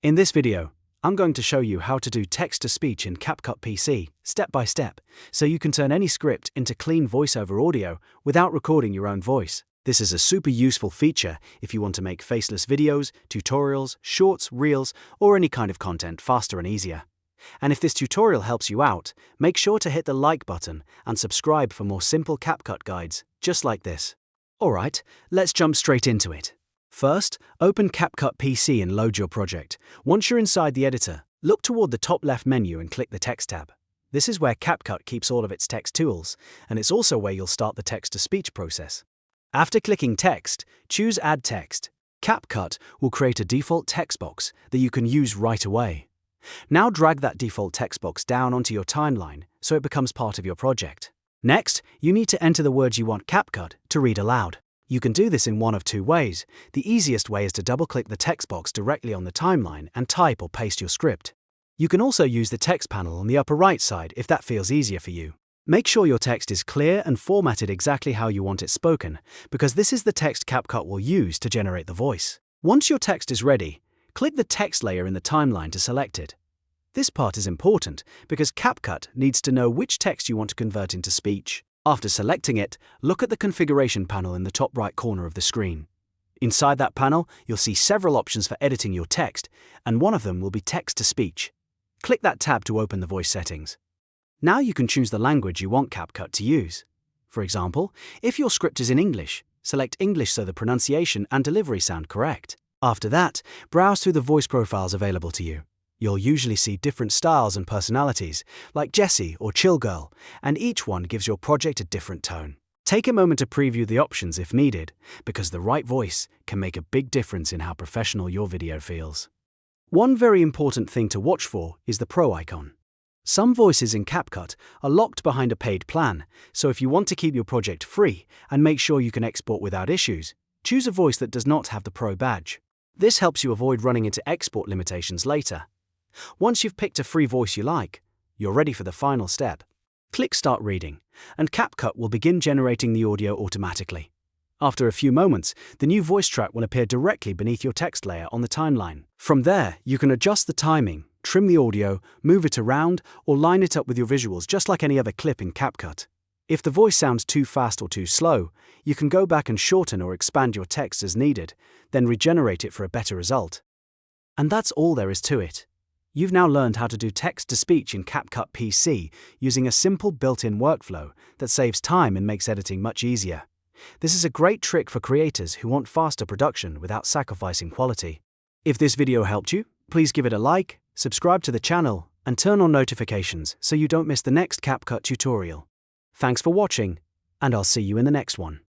In this video, I'm going to show you how to do text-to-speech in CapCut PC, step by step, so you can turn any script into clean voiceover audio without recording your own voice. This is a super useful feature if you want to make faceless videos, tutorials, shorts, reels, or any kind of content faster and easier. And if this tutorial helps you out, make sure to hit the like button and subscribe for more simple CapCut guides, just like this. Alright, let's jump straight into it. First, open CapCut PC and load your project. Once you're inside the editor, look toward the top left menu and click the Text tab. This is where CapCut keeps all of its text tools, and it's also where you'll start the text-to-speech process. After clicking Text, choose Add Text. CapCut will create a default text box that you can use right away. Now drag that default text box down onto your timeline so it becomes part of your project. Next, you need to enter the words you want CapCut to read aloud. You can do this in one of two ways. The easiest way is to double-click the text box directly on the timeline and type or paste your script. You can also use the text panel on the upper right side if that feels easier for you. Make sure your text is clear and formatted exactly how you want it spoken, because this is the text CapCut will use to generate the voice. Once your text is ready, click the text layer in the timeline to select it. This part is important because CapCut needs to know which text you want to convert into speech. After selecting it, look at the configuration panel in the top right corner of the screen. Inside that panel, you'll see several options for editing your text, and one of them will be text-to-speech. Click that tab to open the voice settings. Now you can choose the language you want CapCut to use. For example, if your script is in English, select English so the pronunciation and delivery sound correct. After that, browse through the voice profiles available to you. You'll usually see different styles and personalities, like Jessie or Chill Girl, and each one gives your project a different tone. Take a moment to preview the options if needed, because the right voice can make a big difference in how professional your video feels. One very important thing to watch for is the Pro icon. Some voices in CapCut are locked behind a paid plan, so if you want to keep your project free and make sure you can export without issues, choose a voice that does not have the Pro badge. This helps you avoid running into export limitations later. Once you've picked a free voice you like, you're ready for the final step. Click Start Reading, and CapCut will begin generating the audio automatically. After a few moments, the new voice track will appear directly beneath your text layer on the timeline. From there, you can adjust the timing, trim the audio, move it around, or line it up with your visuals just like any other clip in CapCut. If the voice sounds too fast or too slow, you can go back and shorten or expand your text as needed, then regenerate it for a better result. And that's all there is to it. You've now learned how to do text-to-speech in CapCut PC using a simple built-in workflow that saves time and makes editing much easier. This is a great trick for creators who want faster production without sacrificing quality. If this video helped you, please give it a like, subscribe to the channel, and turn on notifications so you don't miss the next CapCut tutorial. Thanks for watching, and I'll see you in the next one.